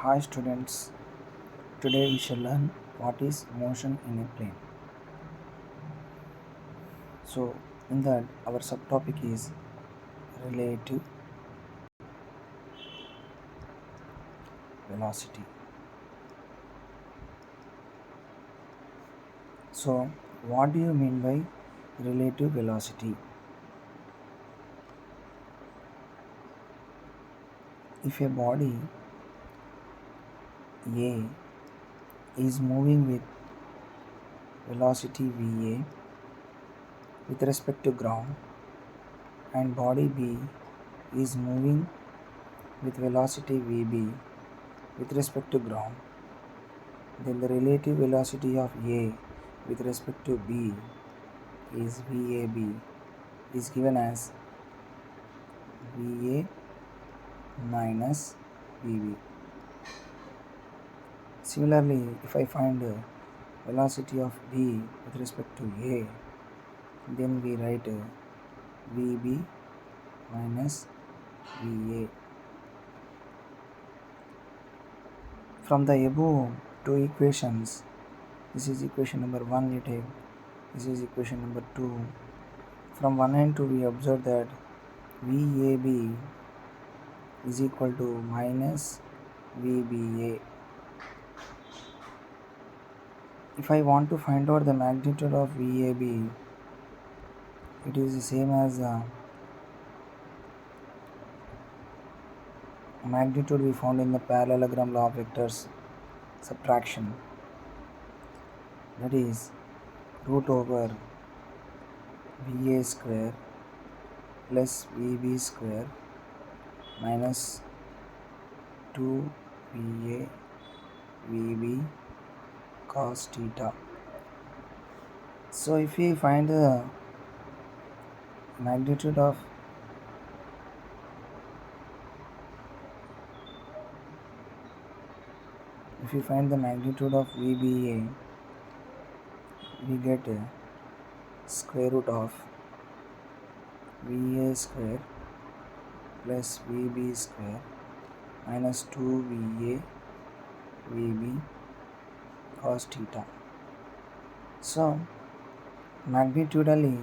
Hi students, today we shall learn what is motion in a plane. So in that our subtopic is relative velocity. So what do you mean by relative velocity? If a body A is moving with velocity VA with respect to ground and body B is moving with velocity VB with respect to ground, then the relative velocity of A with respect to B is VAB is given as VA minus VB. Similarly, if I find the velocity of B with respect to A, then we write VB minus VA. From the above two equations, this is equation number 1 you take, this is equation number 2. From 1 and 2 we observe that VAB is equal to minus VBA. If I want to find out the magnitude of VAB, it is the same as the magnitude we found in the parallelogram law of vectors subtraction, that is root over VA square plus VB square minus 2 VA VB cos theta. So if we find the magnitude of VBA, we get square root of VA square plus VB square minus 2 VA VB cos theta. So magnitudally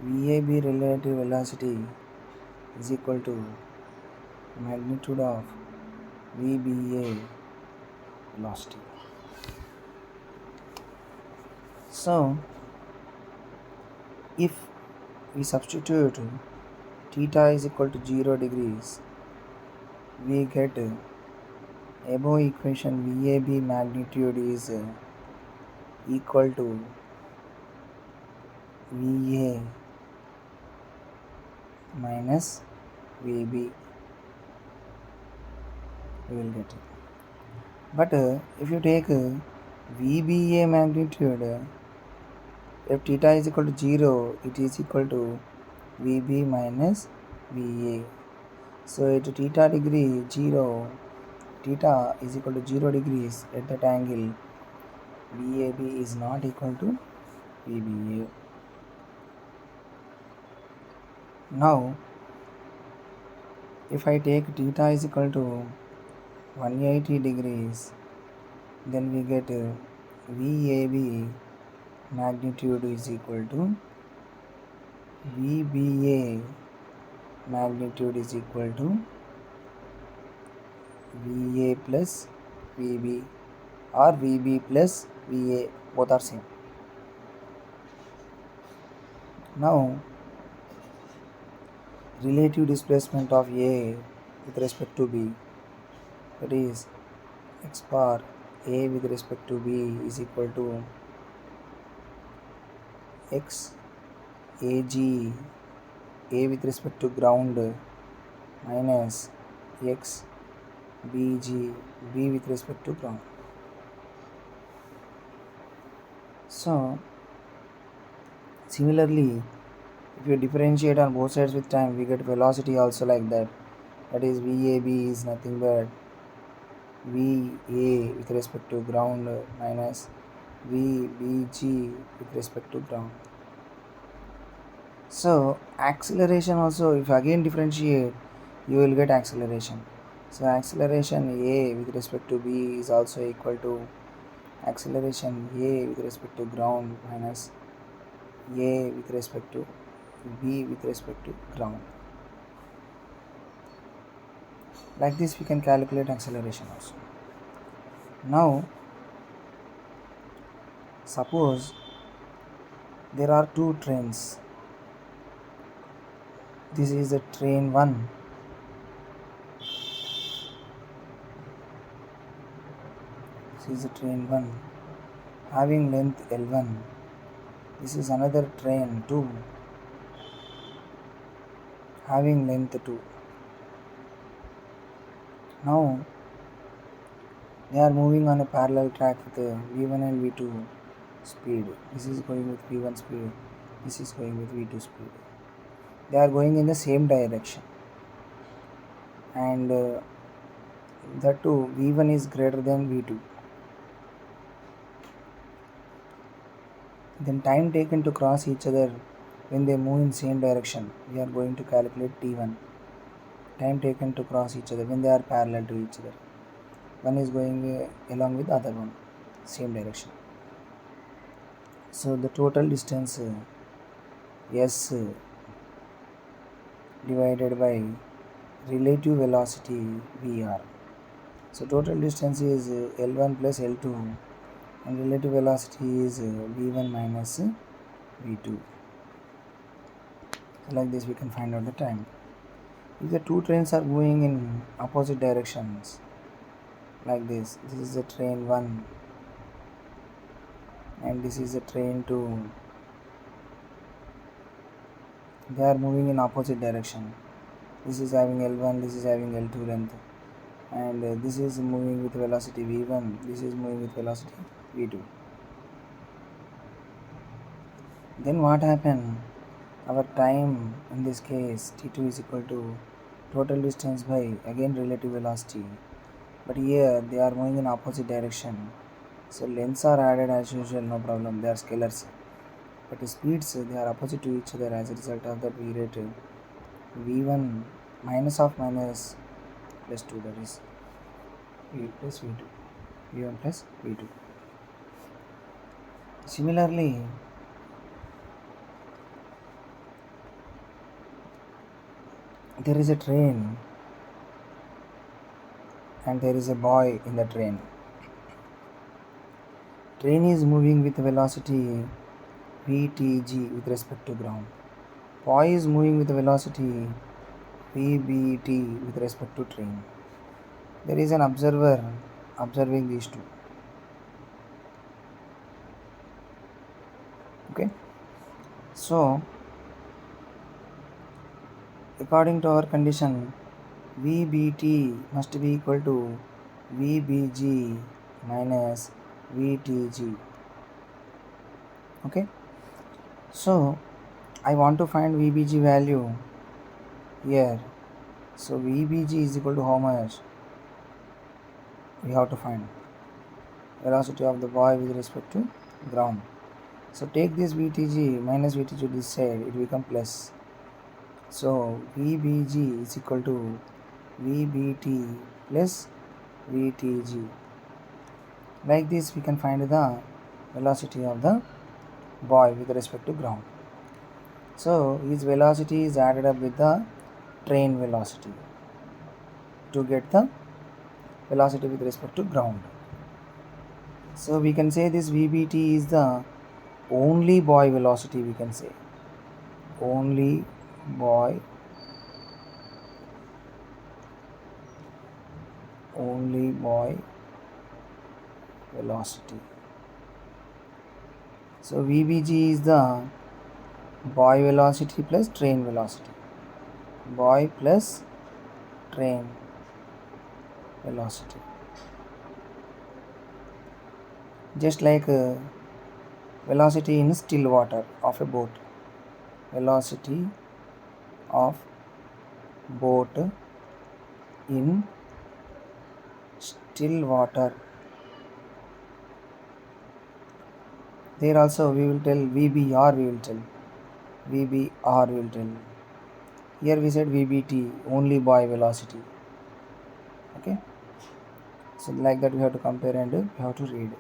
VAB relative velocity is equal to magnitude of VBA velocity. So if we substitute theta is equal to 0 degrees, we get above equation VAB magnitude is equal to VA minus VB, we will get it. But if you take VBA magnitude, if theta is equal to 0, it is equal to VB minus VA. So at theta degree 0, theta is equal to 0 degrees, at that angle VAB is not equal to VBA. Now if I take theta is equal to 180 degrees, then we get VAB magnitude is equal to VBA magnitude is equal to VA plus VB or VB plus VA, both are same. Now relative displacement of A with respect to B, that is x bar A with respect to B is equal to x AG A with respect to ground minus x BG B with respect to ground. So similarly, if you differentiate on both sides with time, we get velocity also like that. That is VAB is nothing but VA with respect to ground minus VBG with respect to ground. So acceleration also, if again differentiate, you will get acceleration. So acceleration A with respect to B is also equal to acceleration A with respect to ground minus A with respect to B with respect to ground. Like this we can calculate acceleration also. Now suppose there are two trains. This is the train 1. This is the train 1 having length L1. This is another train 2 having length 2. Now they are moving on a parallel track with V1 and V2 speed. This is going with V1 speed. This is going with V2 speed. They are going in the same direction, and that too V1 is greater than V2. Then time taken to cross each other when they move in same direction, we are going to calculate T1. Time taken to cross each other when they are parallel to each other. One is going along with the other one, same direction. So the total distance S divided by relative velocity Vr. So total distance is L1 plus L2 and relative velocity is V1 minus V2. So like this we can find out the time. If the two trains are going in opposite directions, like this is the train 1 and this is the train 2. They are moving in opposite direction. This is having L1, this is having L2 length, and this is moving with velocity V1, this is moving with velocity V2. Then what happened? Our time in this case T2 is equal to total distance by again relative velocity, but here they are moving in opposite direction, so lengths are added as usual, no problem, they are scalars, but the speeds they are opposite to each other. As a result of that we get V1 minus of minus plus 2, that is V plus V2, V1 plus V2. Similarly, there is a train and there is a boy in the train. Train is moving with velocity Vtg with respect to ground. Boy is moving with velocity Vbt with respect to train. There is an observer observing these two. Okay. So according to our condition, Vbt must be equal to Vbg minus Vtg. Okay. So I want to find Vbg value here. So Vbg is equal to how much? We have to find velocity of the boy with respect to ground. So take this Vtg minus Vtg to this side, it becomes plus. So Vbg is equal to Vbt plus Vtg. Like this we can find the velocity of the boy with respect to ground. So his velocity is added up with the train velocity to get the velocity with respect to ground. So we can say this Vbt is the only boy velocity, we can say only boy velocity. So Vbg is the boy velocity plus train velocity, boy plus train velocity, just like velocity in still water of a boat. Velocity of boat in still water. There also we will tell VBR, we will tell VBR, we will tell. Here we said VBT, only boy velocity. Okay, so like that we have to compare and we have to read.